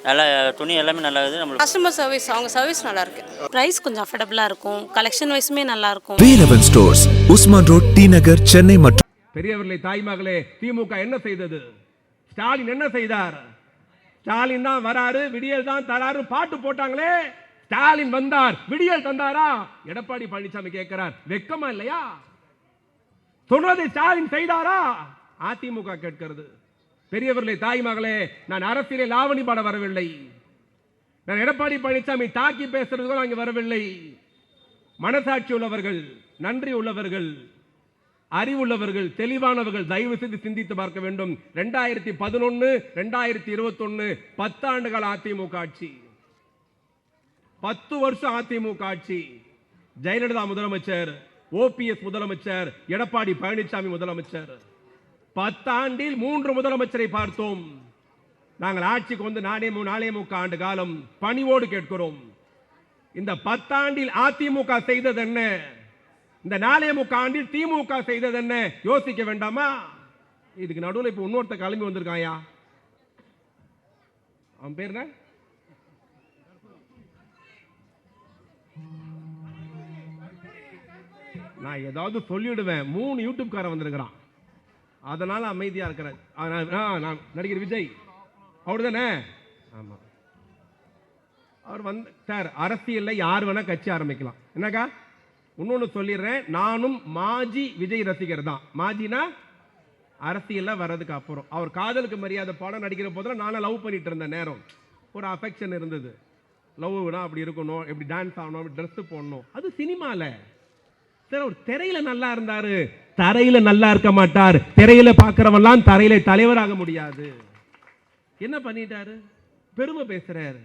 நல்லா துணி எல்லாமே நல்லா இருக்குது. நம்மளுக்கு கஸ்டமர் சர்வீஸ், அவங்க சர்வீஸ் நல்லா இருக்கு. ப்ரைஸ் கொஞ்சம் அஃபோர்டபுளாக இருக்கும். கலெக்ஷன் வைஸுமே நல்லா இருக்கும். Velavan stores, Usman road, T Nagar, Chennai. மற்றும் பெரியவர்களே, தாய்மகளே, திமுக என்ன செய்தது? ஸ்டாலின் என்ன செய்தார்? ஸ்டாலின் தான் வராரு, விடியல் தான் தராரு பாட்டு போட்டாங்களே. ஸ்டாலின் வந்தார், விடியல் தந்தாரா? எடப்பாடி பழனிசாமி கேட்கிறார், வெக்கமா இல்லையா? சொல்றதை ஸ்டாலின் செய்தாரா? அதிமுக கேட்கிறது. பெரியவர்களே, தாய்மகளே, நான் அரசியலே லாவணி பாட வரவில்லை. நான் எடப்பாடி பழனிசாமி தாக்கி பேசுறதுக்கு அங்கே வரவில்லை. மனசாட்சி உள்ளவர்கள், நன்றி உள்ளவர்கள், அறிவுள்ளவர்கள், தெளிவானவர்கள் தயவு செய்து சிந்தித்து பார்க்க வேண்டும். 2011 2021 10 ஆண்டுகள் அதிமுக ஆட்சி, 10 வருஷம் அதிமுக ஆட்சி. ஜெயலலிதா முதலமைச்சர், ஓபிஎஸ் முதலமைச்சர், எடப்பாடி பழனிசாமி முதலமைச்சர். 10 ஆண்டில் 3 முதலமைச்சரை பார்த்தோம். நாங்கள் ஆட்சிக்கு வந்து 4.5 ஆண்டு காலம் பணிவோடு கேட்கிறோம். இந்த 10 ஆண்டில் அதிமுக செய்தது என்ன? இந்த 4.5 ஆண்டில் திமுக செய்தது என்ன? யோசிக்க வேண்டாமா? இதுக்கு நடுவில் இப்ப இன்னொருத்த கிளம்பி வந்திருக்காயா, அவன் பேர் என்ன? நான் ஏதாவது சொல்லிடுவேன். 3 யூடியூப் காரன் வந்திருக்கிறான், அதனால அமைதியா இருக்கிறேன். நடிகர் விஜய் அவரு தானே? ஆமா, அவர் வந்து சார், அரசியல்ல யார் வேணா கட்சி ஆரம்பிக்கலாம். என்னக்கா இன்னொன்னு சொல்லிடுறேன், நானும் மாஜி விஜய் ரசிகர் தான். மாஜினா அரசியல்ல வர்றதுக்கு அப்புறம். அவர் காதலுக்கு மரியாதை படம் நடிக்கிற போதெல்லாம் நானும் லவ் பண்ணிட்டு இருந்த நேரம் ஒரு அஃபெக்ஷன் இருந்தது. லவ்னா அப்படி இருக்கணும், எப்படி டான்ஸ் ஆகணும், அப்படி ட்ரெஸ் போடணும். அது சினிமால. சார், ஒரு திரையில நல்லா இருந்தாரு, தரையில நல்லா இருக்க மாட்டார். திரையில பார்க்கிறவெல்லாம் தரையில தலைவராக முடியாது. என்ன பண்ணிட்டாரு? பெருமை பேசுறாரு.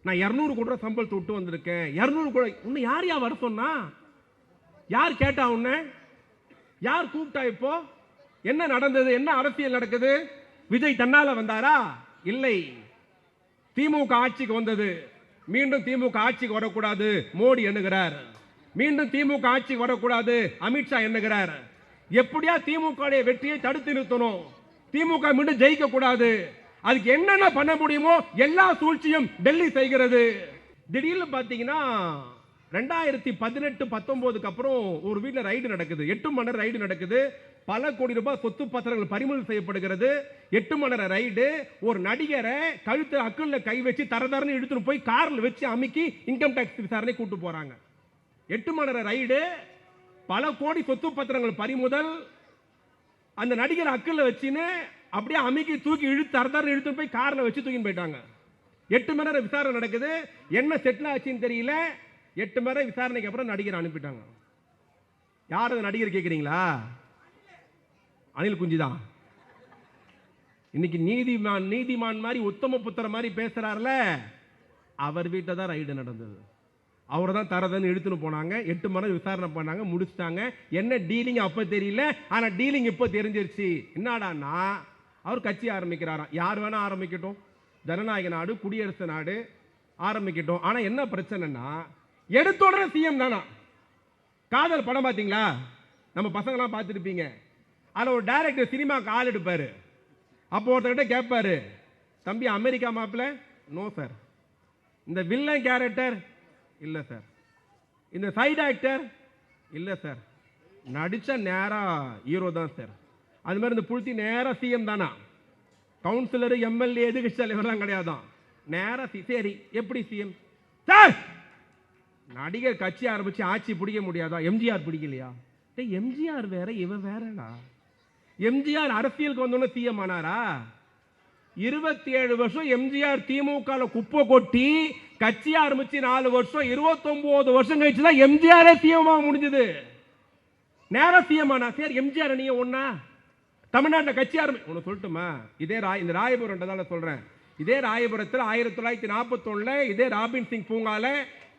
நான் 200 கோடி ரூபாய் சம்பளத்தை விட்டு வந்திருக்கேன். 200 கோடி உன்னை யார் வர சொன்னா? யார் கேட்டா? உன்ன யார் கூப்பிட்டா? இப்போ என்ன நடந்தது? என்ன அரசியல் நடக்குது? விஜய் தன்னால வந்தாரா? இல்லை. திமுக ஆட்சிக்கு வந்தது. மீண்டும் திமுக ஆட்சிக்கு வரக்கூடாது மோடி எண்ணுகிறார். மீண்டும் திமுக ஆட்சிக்கு வரக்கூடாது அமித்ஷா எண்ணுகிறார். எப்படியா திமுக வெற்றியை தடுத்து நிறுத்தணும், திமுக மீண்டும் ஜெயிக்க கூடாது. அதுக்கு என்னென்ன பண்ண முடியுமோ எல்லா சூழ்ச்சியும் டெல்லி செய்கிறது. திடீர்னு பாத்தீங்கன்னா 2018-19 அப்புறம் ஒரு வீட்டில் ரைடு நடக்குது. 8 மணி நேரம் ரைடு நடக்குது. பல கோடி ரூபாய் சொத்து பத்திரங்கள் பறிமுதல் செய்யப்படுகிறது. 8 மணி நேரம் ரைடு. ஒரு நடிகரை கழுத்து அக்குள்ள கை வச்சு தரதரன்னு இழுத்துட்டு போய் கார்ல வச்சு அமுக்கி இன்கம் டாக்ஸ் விசாரணை கூட்டு போறாங்க. 8 மணி நேரம் ரைடு, பல கோடி சொத்து பத்திரங்கள் பறிமுதல். அந்த நடிகர் அக்குள்ள வச்சுன்னு அப்படியே அமுக்கி தூக்கி இழுத்து தரதரன்னு இழுத்துட்டு போய் கார்ல வச்சு தூக்கின்னு போயிட்டாங்க. 8 மணி நேரம் விசாரணை நடக்குது. என்ன செட்டில் ஆச்சுன்னு தெரியல. 8 மணி நேரம் விசாரணைக்கு அப்புறம் நடிகர் அனுப்பிட்டாங்க. யார் அந்த நடிகர் கேட்குறீங்களா? அனில் குஞ்சு தான். இன்னைக்கு நீதிமான் மாதிரி உத்தம புத்திர மாதிரி பேசுறாருல, அவர் வீட்டில் தான் ரைடு நடந்தது. அவரை தான் தரதன்னு எடுத்துன்னு போனாங்க. 8 மணி நேரம் விசாரணை பண்ணாங்க, முடிச்சிட்டாங்க. என்ன டீலிங் அப்ப தெரியல, ஆனா டீலிங் இப்ப தெரிஞ்சிருச்சு. என்னடான்னா, அவர் கட்சி ஆரம்பிக்கிறாராம். யார் வேணா ஆரம்பிக்கட்டும், ஜனநாயக நாடு, குடியரசு நாடு, ஆரம்பிக்கட்டும். ஆனா என்ன பிரச்சனைனா, எடுத்த உடனே சிஎம் தானா? காதல் படம் பார்த்தீங்களா? நம்ம பசங்களாம் பார்த்துருப்பீங்க. அதில் ஒரு டைரக்டர் சினிமாவுக்கு ஆள் எடுப்பாரு. அப்போ ஒருத்தர்கிட்ட கேட்பாரு, தம்பி அமெரிக்கா மாப்பிள்ள? No sir. இந்த வில்லன் கேரக்டர்? இல்லை சார். இந்த சைடு ஆக்டர்? இல்லை சார். நடிச்ச நேரா ஹீரோ தான் சார். அது மாதிரி இந்த புழுத்தி நேரா சிஎம் தானா? கவுன்சிலர், எம்எல்ஏ, எதிர்கட்சி தலைவர்லாம் கிடையாதான். நேரா சரி. எப்படி சிஎம் சார்? நடிகர் கட்சி ஆரம்பிச்சு ஆட்சி பிடிக்க முடியாதா? எம்ஜிஆர் பிடிக்கலையா? எம்ஜிஆர் வேற, இவ வேறடா. எம்ஜிஆர் அரசியலுக்கு வந்தோன்னு சிஎம் ஆனாரா? 27 வருஷம் எம்ஜிஆர் திமுக குப்பை கொட்டி கட்சி ஆரம்பிச்சு 4 வருஷம், 29 வருஷம் கழிச்சு தான் எம்ஜிஆர் சிஎம் முடிஞ்சது. நேரா சிஎம் ஆனா. சரி, எம்ஜிஆர் நீங்க ஒன்னா தமிழ்நாட்டில் கட்சி ஆரம்பி ஒன்று சொல்லட்டுமா? இதே இந்த ராயபுரம் தான் சொல்றேன். இதே ராயபுரத்தில் 1941 இதே ராபின் சிங் பூங்கால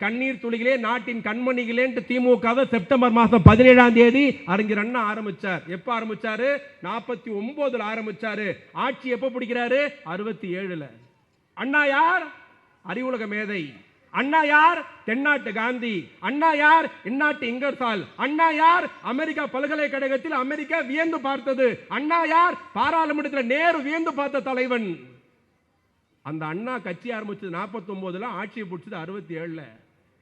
கண்ணீர் துளிகளே நாட்டின் கண்மணிகளே திமுக செப்டம்பர் மாதம் 17ஆம் தேதி அறிஞர் அண்ணா ஆரம்பிச்சார். எப்ப ஆரம்பிச்சாரு? 49 ஆரம்பிச்சாரு. ஆட்சி எப்ப பிடிக்கிறாரு? 67. அண்ணா யார்? அறிவுலக மேதை. அண்ணா யார்? தென்னாட்டு காந்தி. அண்ணா யார்? இந்நாட்டு இங்கர்சால். அண்ணா யார்? அமெரிக்கா பல்கலைக்கழகத்தில் அமெரிக்கா வியந்து பார்த்தது. அண்ணா யார்? பாராளுமன்றத்தில் நேரு வியந்து பார்த்த தலைவன். அந்த அண்ணா கட்சி ஆரம்பிச்சது 49ல, ஆட்சியை பிடிச்சது 67ல.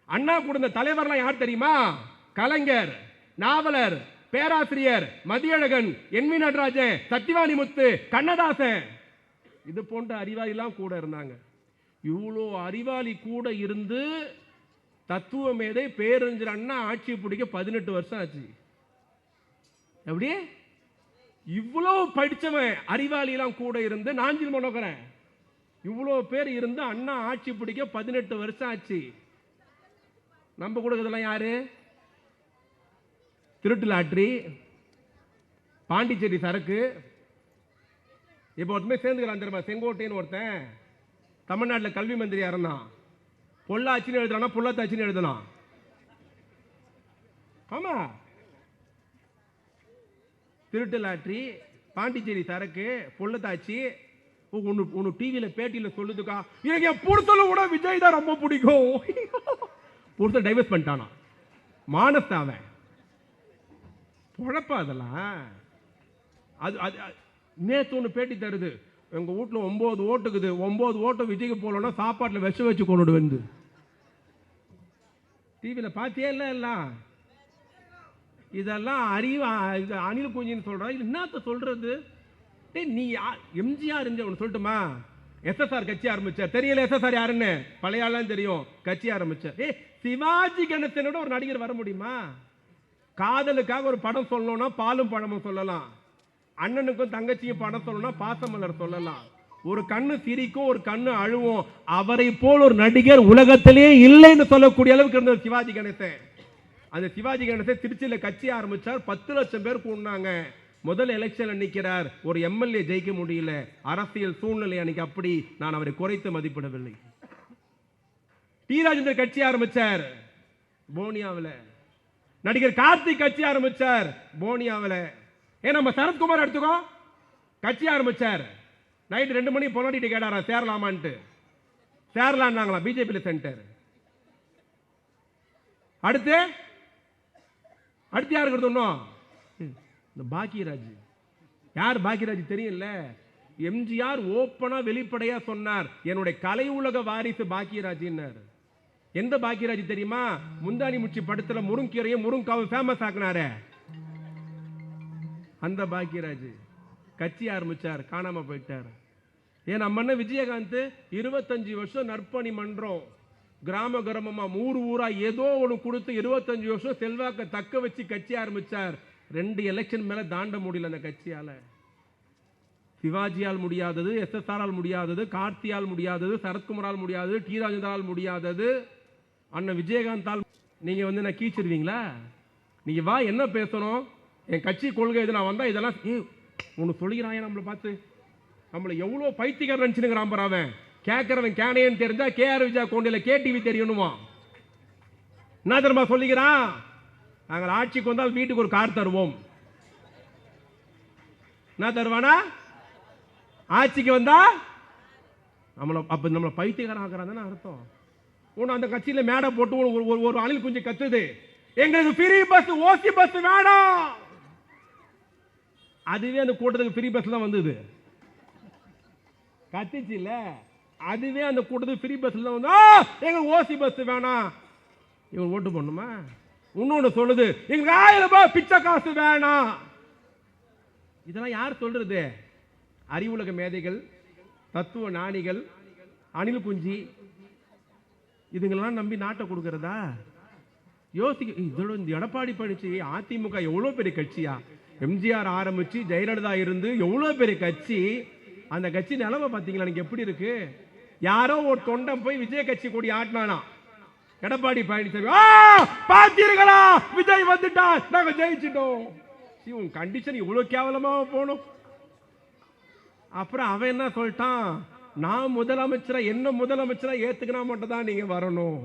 அண்ணா கொடுத்த தலைவர்லாம் யார் தெரியுமா? கலைஞர், நாவலர், பேராசிரியர் மதியழகன், என்.வி. நடராஜன், சத்தியவாணி முத்து, கண்ணதாசன், இது போன்ற அறிவாளிலாம் கூட இருந்தாங்க. இவ்வளோ அறிவாளி கூட இருந்து தத்துவ மேதை பேரறிஞர் அண்ணா ஆட்சி பிடிக்க 18 வருஷம் ஆச்சு. எப்படி இவ்வளோ படித்தவன் அறிவாளிலாம் கூட இருந்து நாஞ்சில் மனோகரன் இவ்வளோ பேர் இருந்து அண்ணா ஆட்சி பிடிக்க 18 வருஷம் ஆச்சு. நம்ம கூட இதெல்லாம் யாரு? திருட்டு லாட்ரி, பாண்டிச்சேரி சரக்கு. இப்போ ஒருத்தமே சேர்ந்துக்கிறான் தெரியுமா? செங்கோட்டைன்னு ஒருத்தன் தமிழ்நாட்டில் கல்வி மந்திரியா இருந்தான். பொள்ளாச்சின்னு எழுதுறானா புள்ளத்தாச்சின்னு எழுதலாம். ஆமா, திருட்டு லாட்ரி, பாண்டிச்சேரி சரக்கு, பொள்ளத்தாச்சி. ஒன்று டிவியில் பேட்டியில் சொல்லுதுக்கா, எனக்கு என் புருஷனை கூட விஜய் தான் ரொம்ப பிடிக்கும். புருஷன் டைவர்ஸ் பண்ணிட்டானா, மானஸ்தாவன் பொழப்பா அதெல்லாம். அது அது நேற்று ஒன்று பேட்டி தருது, எங்கள் வீட்டில் 9 ஓட்டுக்குது, 9 ஓட்டு விஜய்க்கு போகலன்னா சாப்பாட்டில் விஷம் வச்சு கொண்டு வந்து. டிவியில் பார்த்தியே இல்லை எல்லாம். இதெல்லாம் அறிவு. அணில் குஞ்சின்னு சொல்கிறா, இது என்னத்த சொல்கிறது? நீ எம்ஜிஆர் ஒன்று சொல்லட்டுமா? எஸ்எஸ்ஆர் கட்சி ஆரம்பிச்சார், தெரியல எஸ்எஸ்ஆர் யாருன்னு? பழைய ஆளாம் தெரியும். கட்சி ஆரம்பிச்சார். சிவாஜி கணேசனோட ஒரு நடிகர் வர முடியுமா? காதலுக்காக ஒரு படம் சொல்லணும்னா பாலும் பழமும் சொல்லலாம். அண்ணனுக்கும் தங்கச்சியும் படம் சொல்லணும்னா பாசமலர் சொல்லலாம். ஒரு கண்ணு சிரிக்கும், ஒரு கண்ணு அழுவும். அவரை போல் ஒரு நடிகர் உலகத்திலே இல்லைன்னு சொல்லக்கூடிய அளவுக்கு இருந்த சிவாஜி கணேசன். அந்த சிவாஜி கணேசன் திருச்சியில் கட்சி ஆரம்பிச்சார். 10 லட்சம் பேர் கூடினாங்க. முதல் எலெக்ஷன் நிற்கிறார், ஒரு எம்எல்ஏ ஜெயிக்க முடியல. அரசியல் சூழ்நிலை அன்னைக்கு அப்படி. நான் அவரை குறைத்து மதிப்பிடவில்லை. டி ராஜேந்தர் கட்சி ஆரம்பிச்சார் போனியாவில். நடிகர் கார்த்திக் கட்சி ஆரம்பிச்சார் போனியாவில். நம்ம சரத்குமார் எடுத்துக்கோ, கட்சி ஆரம்பிச்சார். நைட் 2 மணி பொன்னாடிட்டு கேட்டாரா சேரலாமான்ட்டு. சேரலான்னாங்களா பிஜேபியில் சென்டர். அடுத்து யாருக்கு எடுத்தோம்? இந்த பாக்கியராஜ். யார் பாக்கியராஜ் தெரியல? எம்ஜிஆர் ஓப்பனா வெளிப்படையா சொன்னார், என்னுடைய கலை உலக வாரிசு பாக்கியராஜ். எந்த பாக்கியராஜ் தெரியுமா? முந்தானி முச்சி படத்துல முருங்கீரையும் முருங்காவும் ஃபேமஸ் ஆக்குனாரு. அந்த பாக்கியராஜ் கட்சி ஆரம்பிச்சார், காணாம போயிட்டார். ஏன் நம்ம அண்ணன் விஜயகாந்த் 25 வருஷம் நற்பணி மன்றம், கிராம கிராமமா ஊர் ஊரா ஏதோ ஒன்று கொடுத்து 25 வருஷம் செல்வாக்க தக்க வச்சு கட்சி ஆரம்பிச்சார். 2 எலெக்ஷன் மேல தாண்ட முடியல அந்த கட்சியால. சிவாஜியால் முடியாதது, எஸ்எஸ்ஆரால் முடியாதது, கார்த்தியால் முடியாதது, சரத்குமாரால் முடியாதது, டி ராஜேந்தரால் முடியாதது, அண்ணன் விஜயகாந்தால். நீங்க நான் கீச்சிருவீங்களா? நீங்க வா, என்ன பேசணும்? என் கட்சி கொள்கை இது, நான் வந்தா இதெல்லாம் ஒன்று சொல்லிக்கிறான். நம்மளை பார்த்து நம்மளை எவ்வளோ பைத்தியக்காரன் நினைச்சுக்கிறான் பாரு. அவன் கேட்கறவன் கேனையன்னு தெரிஞ்சா கேஆர் விஜயா கோண்டையில கேடிவி தெரியணுமா? என்ன தெரியுமா சொல்லிக்கிறான்? நாங்கள் ஆட்சிக்கு வந்தால் வீட்டுக்கு ஒரு கார் தருவோம். என்ன தருவானா? ஆட்சிக்கு வந்தா நம்மளை பைத்தியக்காரன் ஆக்குறான்னு அர்த்தம். ஒன்று அந்த கட்சியில் மேடை போட்டு ஒரு அணில் குஞ்சு கத்துது, எங்களுக்கு ஃப்ரீ பஸ், ஓசி பஸ் வேணும். அதுவே அந்த கூட்டத்துக்கு ஃப்ரீ பஸ் தான் வந்தது. கத்திச்சு இல்ல, அதுவே அந்த கூட்டத்துக்கு ஃப்ரீ பஸ்ல தான் வந்து, எங்களுக்கு ஓசி பஸ் வேணாம். இவங்க ஓட்டு பண்ணுமா? இன்னொன்று சொல்லுது, எங்களுக்கு 1000 ரூபாய் பிச்சை காசு வேணாம். இதெல்லாம் யார் சொல்றது? அறிவுலக மேதைகள், தத்துவ ஞானிகள், அணில் குஞ்சி, இதுங்களெல்லாம் நம்பி நாட்டை கொடுக்கிறதா? யோசிக்க. இதோட இந்த எடப்பாடி பழனிசாமி அதிமுக எவ்வளோ பெரிய கட்சியா? எம்ஜிஆர் ஆரம்பிச்சு ஜெயலலிதா இருந்து எவ்வளோ பெரிய கட்சி. அந்த கட்சி நிலைமை பார்த்தீங்களா நீங்க எப்படி இருக்கு? யாரோ ஒரு தொண்டன் போய் விஜய் கட்சி கூடி ஆட்டினானா, எடப்பாடி பழனிசாமி பார்த்தீர்களா விஜய் வந்துட்டான், நாங்க ஜெயிச்சிட்டோம். உன் கண்டிஷன் இவ்வளவு கேவலமா போனோம். அப்புறம் அவன் என்ன சொல்லிட்டான், நான் முதலமைச்சரா, என்ன முதலமைச்சரா ஏத்துக்கினா மட்டும் தான் நீங்க வரணும்.